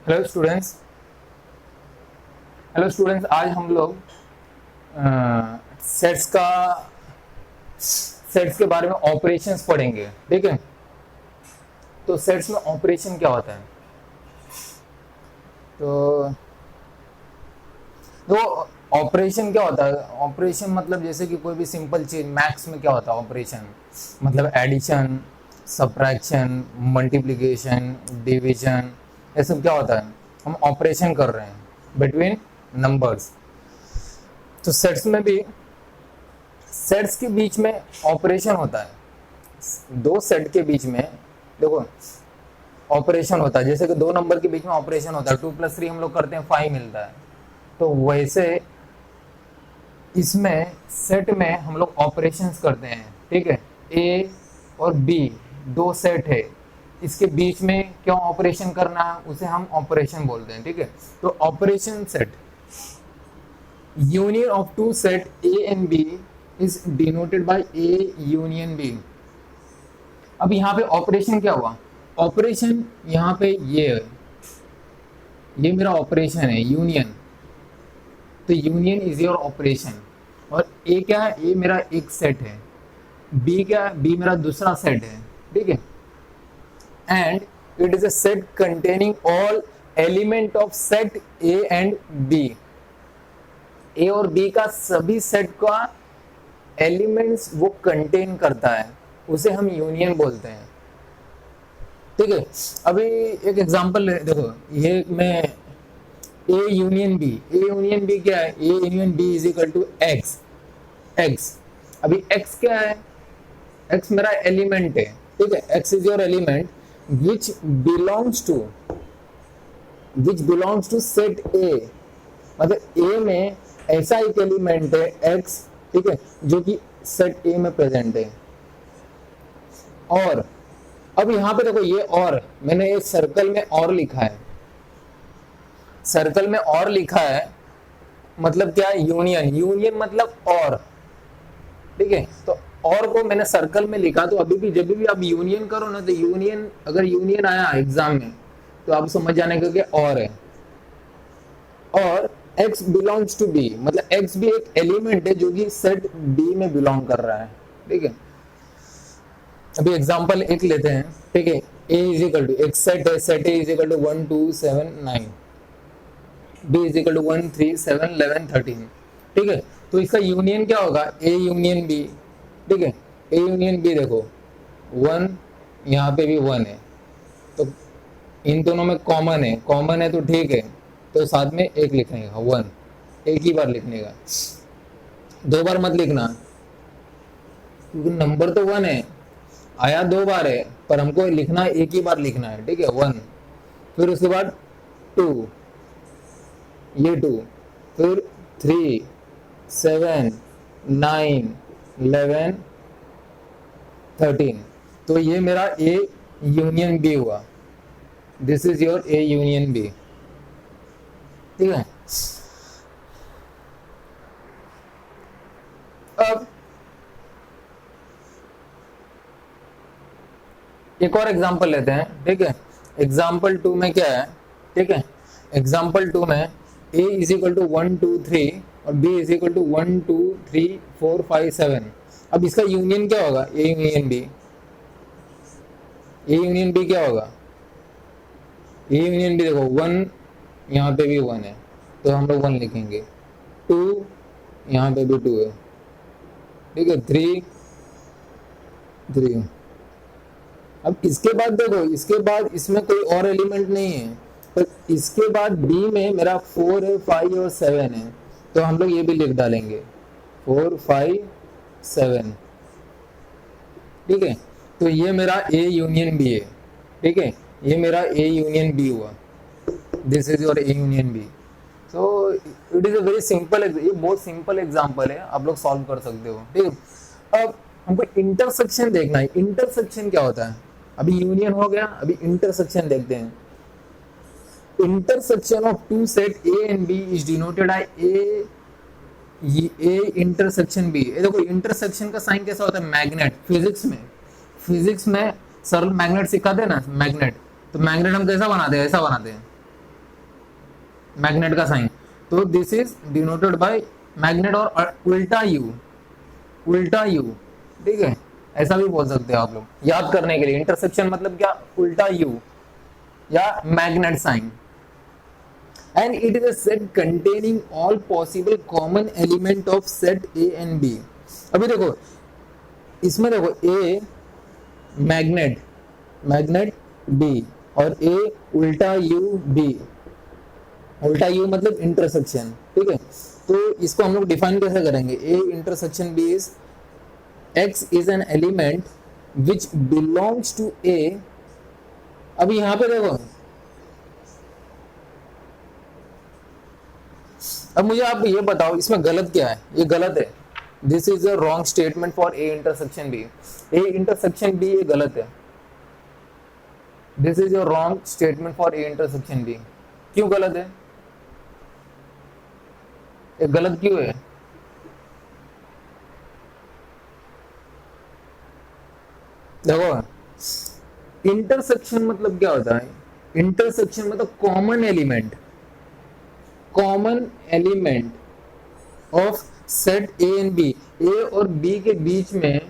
Hello students. आज हम लोग सेट्स के बारे में ऑपरेशंस पढ़ेंगे। ठीक है, तो सेट्स में ऑपरेशन क्या होता है? तो ऑपरेशन क्या होता है? ऑपरेशन मतलब जैसे कि कोई भी सिंपल चीज, मैथ्स में क्या होता है ऑपरेशन? मतलब एडिशन, सब्ट्रैक्शन, मल्टीप्लिकेशन, डिवीजन, ये सब क्या होता है? हम ऑपरेशन कर रहे हैं बिटवीन नंबर्स। तो सेट्स में भी, सेट्स के बीच में ऑपरेशन होता है। दो सेट के बीच में देखो ऑपरेशन होता है। जैसे कि दो नंबर के बीच में ऑपरेशन होता है, 2+3 हम लोग करते हैं 5 मिलता है। तो वैसे इसमें सेट में हम लोग ऑपरेशंस करते हैं। ठीक है, ए और बी दो सेट है, इसके बीच में क्यों ऑपरेशन करना है उसे हम ऑपरेशन बोलते हैं। ठीक है, तो operation set, union of two set A and B is denoted by A union B. अब यहाँ पे ऑपरेशन क्या हुआ? ऑपरेशन यहाँ पे ये मेरा ऑपरेशन है यूनियन, तो यूनियन इज योर ऑपरेशन। और ए क्या है? ए मेरा एक सेट है। बी क्या है? बी मेरा दूसरा सेट है। ठीक है, and it is a set containing all element of set A and B. A और बी का सभी सेट का एलिमेंट्स वो कंटेन करता है, उसे हम यूनियन बोलते हैं। ठीक है, अभी एक एग्जांपल देखो, ये मैं ए यूनियन बी क्या है? A union B is equal to x. अभी एक्स क्या है? एक्स मेरा एलिमेंट है। ठीक है, x is your element which belongs to set A. मतलब ए में ऐसा एक एलिमेंट है एक्स, ठीक है, जो कि सेट ए में प्रेजेंट है। और अब यहां पे देखो, ये और मैंने ये सर्कल में और लिखा है। सर्कल में और लिखा है मतलब क्या है? यूनियन मतलब और। ठीक है, तो और को मैंने सर्कल में लिखा। तो अभी भी जब भी आप यूनियन करो ना, तो यूनियन, अगर यूनियन आया एग्जाम में तो आप समझ जाने का और है। और x बिलोंग्स टू बी, मतलब x भी एक एलिमेंट है जो कि सेट b में बिलोंग कर रहा है। ठीक है, अभी एग्जांपल एक लेते हैं। ठीक है, a इज इक्वल टू एक सेट है, set a is equal to 1 2 7 9, b is equal to 1 3 7 11 13। ठीक है, तो इसका यूनियन क्या होगा? a union b। ठीक है, a यूनियन b देखो 1, यहाँ पे भी 1 है, तो इन दोनों में कॉमन है तो ठीक है, तो साथ में एक लिखने का 1, एक ही बार लिखने का, दो बार मत लिखना, क्योंकि नंबर तो 1 है, आया दो बार है, पर हमको लिखना एक ही बार लिखना है। ठीक है, 1, फिर उसके बाद 2, ये 2, फिर 3 7 9 11 13। तो ये मेरा A यूनियन B हुआ। This is your A union B। ठीक है, अब एक और एग्जांपल लेते हैं। ठीक है, एग्जांपल 2 में क्या है? ठीक है, एग्जांपल 2 में a इज इक्वल टू 1 2 3 और b इज इक्वल टू 1 2 3 4 5 7। अब इसका यूनियन क्या होगा? a यूनियन b क्या होगा? a यूनियन b देखो 1, यहाँ पे भी 1 है, तो हम लोग 1 लिखेंगे। 2, यहाँ पे भी 2 है। ठीक है, 3। अब इसके बाद देखो, इसके बाद इसमें कोई और एलिमेंट नहीं है, पर इसके बाद बी में मेरा 4 है, 5 और 7 है, तो हम लोग ये भी लिख डालेंगे 4 5 7। ठीक है, तो ये मेरा ए यूनियन बी है। ठीक है, ये मेरा ए यूनियन बी हुआ। This is your A union B. So it is a very simple, ये बहुत सिंपल एग्जांपल है, आप लोग सॉल्व कर सकते हो। ठीक है, अब हमको इंटरसेक्शन देखना है। इंटरसेक्शन क्या होता है? अभी यूनियन हो गया, अभी इंटरसेक्शन देखते हैं। Intersection of two set A and B is denoted by A intersection B. ये देखो, इंटरसेक्शन का साइन कैसा होता है? मैग्नेट। फिजिक्स में सरल मैग्नेट सिखाते हैं ना, मैग्नेट। तो मैग्नेट हम कैसा बनाते हैं? ऐसा बनाते हैं। मैग्नेट का साइन, तो this is denoted bye magnet और उल्टा यू, उल्टा यू, ठीक है, ऐसा भी बोल सकते हो आप लोग याद करने के लिए। इंटरसेक्शन मतलब क्या, उल्टा यू या magnet sign. And it is a set containing all possible common element of set A and B. अभी देखो इसमें, देखो ए मैग्नेट, मैग्नेट बी, और ए उल्टा यू बी, उल्टा यू मतलब इंटरसेक्शन, ठीक है। तो इसको हम लोग डिफाइन कैसे करेंगे, A intersection B is x is an element which belongs to A. अभी यहां पे देखो, अब मुझे आप ये बताओ इसमें गलत क्या है, ये गलत है, this is a wrong statement for A intersection B, A intersection B ये गलत है, this is a wrong statement for A intersection B. क्यों गलत है, ये गलत क्यों है, देखो इंटरसेक्शन मतलब क्या होता है, इंटरसेक्शन मतलब common element, common element of set A and B, A और बी के बीच में,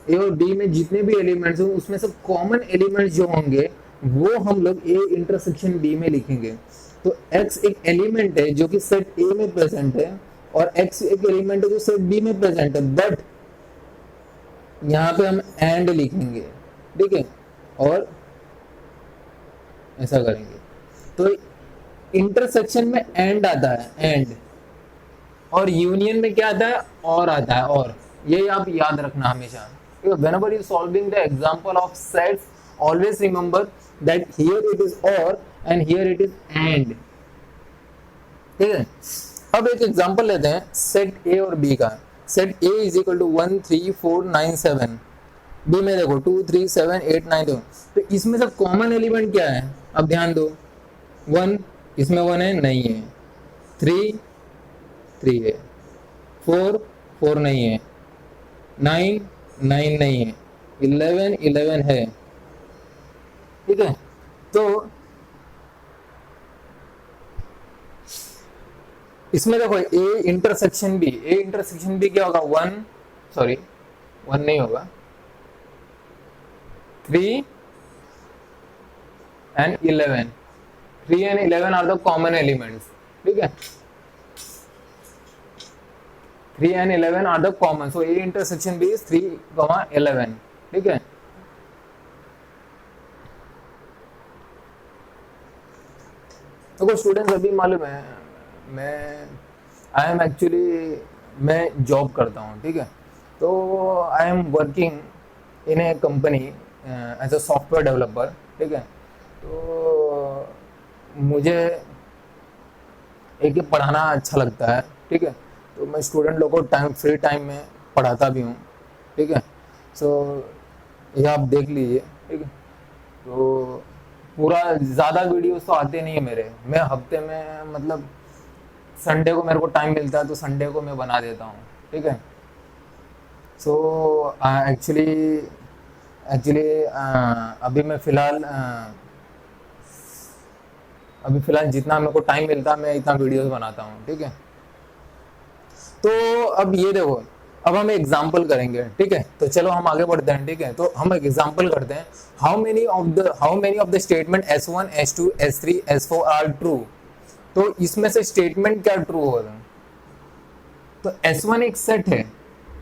ए और बी में जितने भी एलिमेंट्स हों उसमें से कॉमन एलिमेंट्स जो होंगे वो हम लोग ए इंटरसेक्शन बी में लिखेंगे। तो x एक एलिमेंट है जो कि सेट ए में प्रेजेंट है, और x एक एलिमेंट है जो सेट बी में प्रेजेंट है, बट यहां पे हम एंड लिखेंगे, ठीक है, और ऐसा करेंगे। तो इंटरसेक्शन में एंड आता है, एंड, और यूनियन में क्या आता है, और आता है, और। ये आप याद रखना हमेशा। Whenever you solving the example of sets, always remember that here it is or and here it is and, ठीक है। अब एक एग्जांपल लेते हैं सेट ए और बी का। Set A is equal to 1 3 4 9 7, B में देखो 2 3 7 8 9 2। तो इसमें से कॉमन एलिमेंट क्या है, अब ध्यान दो, 1 इसमें 1 है, नहीं है, 3 3 है, 4 4 नहीं है, 9 9 नहीं है, 11 11 है, ठीक है। तो इसमें देखो A intersection B, A intersection B क्या होगा, 1 सॉरी 1 नहीं होगा, 3 and 11, 3 and 11 are the common elements, ठीक है, 3 and 11 are the common, so A intersection B is 3, 11, ठीक है। देखो स्टूडेंट्स, अभी मालूम है मैं आई एम एक्चुअली, मैं जॉब करता हूँ, ठीक है, तो I am working in a company as a software developer, ठीक है। तो मुझे एक पढ़ाना अच्छा लगता है, ठीक है, तो मैं स्टूडेंट लोगों को टाइम, फ्री टाइम में पढ़ाता भी हूँ, ठीक है। सो ये आप देख लीजिए, ठीक है। तो पूरा ज़्यादा वीडियोस तो आते नहीं है मेरे, मैं हफ्ते में मतलब संडे को मेरे को टाइम मिलता है तो संडे को मैं बना देता हूँ, ठीक है। सो एक्चुअली अभी मैं फ़िलहाल जितना मेरे को टाइम मिलता है मैं इतना वीडियोस बनाता हूँ, ठीक है। तो अब ये देखो, अब हम एग्जाम्पल करेंगे, ठीक है। तो चलो हम आगे बढ़ते हैं, ठीक है। तो हम एक एग्जाम्पल करते हैं, how many of the statement S1 S2 S3 S4 are true. तो इसमें से स्टेटमेंट क्या ट्रू हो रहा है, तो S1 एक सेट है,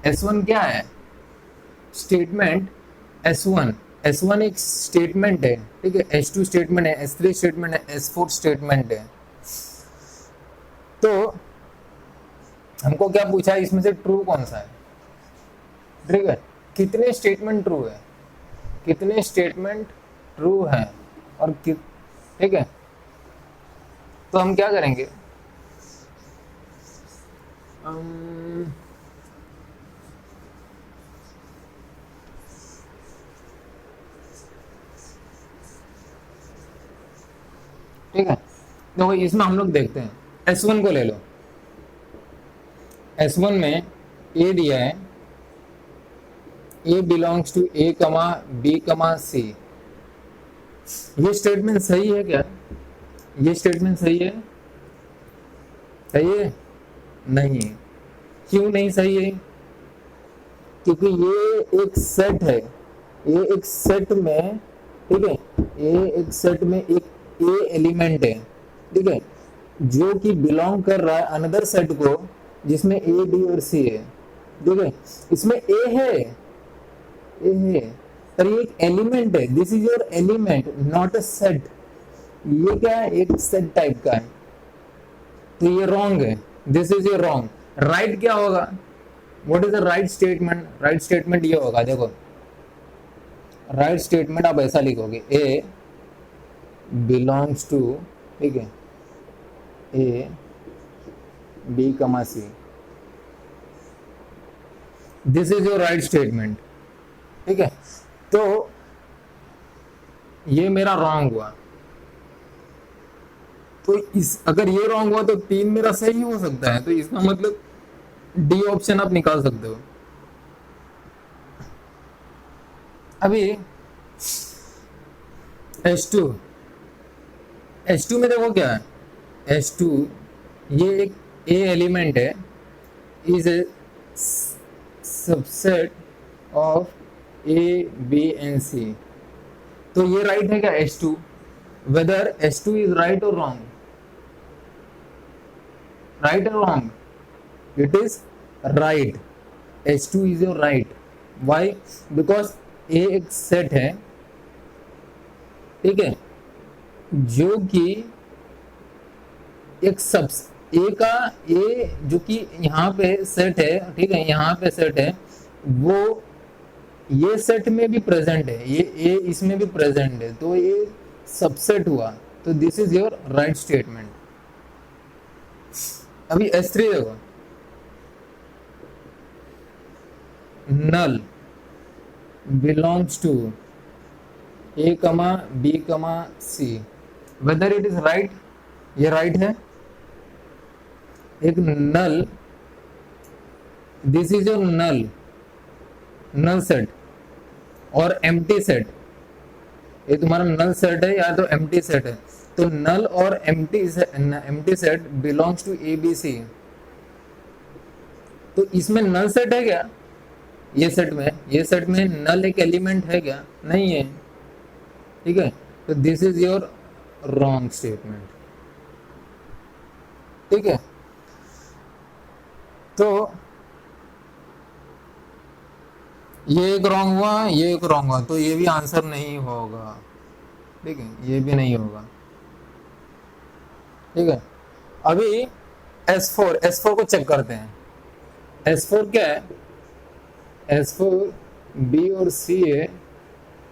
S1 क्या है, स्टेटमेंट S1 एक स्टेटमेंट है, ठीक है, S2 स्टेटमेंट है, S3 स्टेटमेंट है, S4 स्टेटमेंट है। तो हमको क्या पूछा है, इसमें से ट्रू कौन सा है, ठीक है, कितने स्टेटमेंट ट्रू है, कितने स्टेटमेंट ट्रू है, और ठीक है। तो हम क्या करेंगे, ठीक है। तो इसमें हम लोग देखते हैं, S1 को ले लो, S1 में A दिया है, A बिलोंग्स टू A कमा B कमा C। ये स्टेटमेंट सही है क्या, ये स्टेटमेंट सही है, सही है? नहीं। क्यों नहीं सही है? क्योंकि ये एक सेट है, ये एक सेट में, ठीक है, ये एक सेट में एक ए एलिमेंट है, ठीक है, जो कि बिलोंग कर रहा है अनदर सेट को जिसमें ए बी और सी है, ठीक है। इसमें ए है, ए है, पर ये एक एलिमेंट है, this is your element not a set. ये क्या है? एक सेट टाइप का है, तो ये रॉन्ग है, this is your wrong. Right क्या होगा? What is the right statement? Right statement ये होगा, देखो राइट स्टेटमेंट आप ऐसा लिखोगे, ए बिलोंग्स टू, ठीक है, A B comma C, this is your right statement, ठीक है। तो ये मेरा रॉन्ग हुआ, तो इस अगर ये रॉन्ग हुआ तो 3 मेरा सही हो सकता है, तो इसका मतलब डी ऑप्शन आप निकाल सकते हो। अभी H2 में देखो क्या है, H2 ये एक ए एलिमेंट है, is a subset of A B and C. तो ये राइट है क्या H2? Whether H2 is right और रॉन्ग? राइट और wrong? It is right, H2 is your right. Why? Because A एक सेट है, ठीक है, जो कि एक सब ए का, ए जो कि यहाँ पे सेट है, ठीक है, यहाँ पे सेट है, वो ये सेट में भी प्रेजेंट है, ये ए इसमें भी प्रेजेंट है, तो ये सबसेट हुआ, तो this is your right statement. अभी S3 देखो, नल belongs to A comma B comma C, whether it is right? ये राइट है। एक null, this is your null, null set और एम्प्टी सेट, ये तुम्हारा नल सेट है या तो एम्प्टी सेट है, तो नल और empty set belongs to A B C. तो इसमें नल सेट है क्या? ये सेट में नल एक एलिमेंट है क्या? नहीं है, ठीक है, तो this is your wrong statement, ठीक है। तो ये एक रॉन्ग हुआ, ये एक रॉन्ग हुआ, तो ये भी आंसर नहीं होगा, ठीक है, ये भी नहीं होगा, ठीक है। अभी S4 को चेक करते हैं। S4 क्या है? S4 B और C है,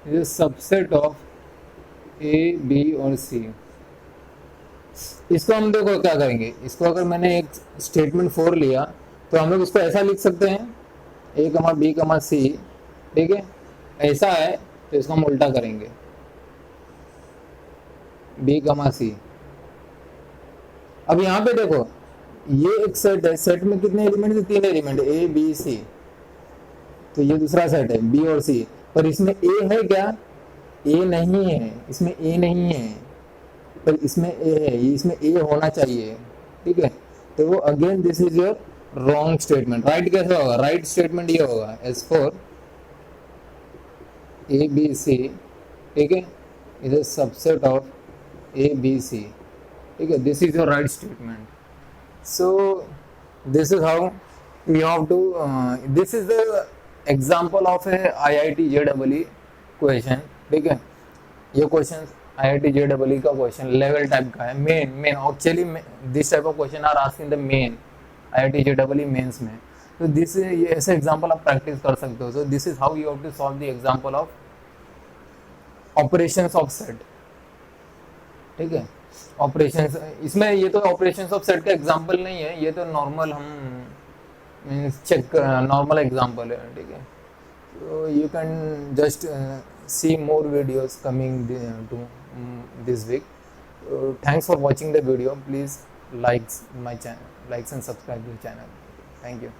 is subset of A B और C। इसको हम देखो क्या करेंगे, इसको अगर मैंने एक स्टेटमेंट 4 लिया तो हम लोग इसको ऐसा लिख सकते हैं, A कमा B कमा C, ठीक है, ऐसा है, तो इसको हम उल्टा करेंगे, B कमा C। अब यहाँ पे देखो, ये एक सेट है, सेट में कितने एलिमेंट है? 3 एलिमेंट, A B C, तो ये दूसरा सेट है B और C, पर इसमें A है क्या? A नहीं है, इसमें A नहीं है, पर इसमें A है, इसमें A होना चाहिए, ठीक है। तो again this is your wrong statement. Right कैसे होगा? राइट स्टेटमेंट ये होगा, S4 A B C, ठीक है, is a subset of A B C, ठीक है, this is your right statement. So this is how you have to this is the example of a IIT JEE question, ठीक है। ये question IIT JEE का question level type का है, main actually this type of question are asked in the main IIT JEE mains में। तो this ये ऐसे एग्जांपल आप प्रैक्टिस कर सकते हो। So this is how you have to solve the example of operations of set, ठीक है। ऑपरेशंस, इसमें ये तो ऑपरेशंस ऑफ सेट का एग्जांपल नहीं है, ये तो नॉर्मल हम चेक नॉर्मल एग्जांपल है, ठीक है। so you can just see more videos coming to this week. Thanks for watching the video. Please likes my channel, likes and subscribe to the channel. Thank you.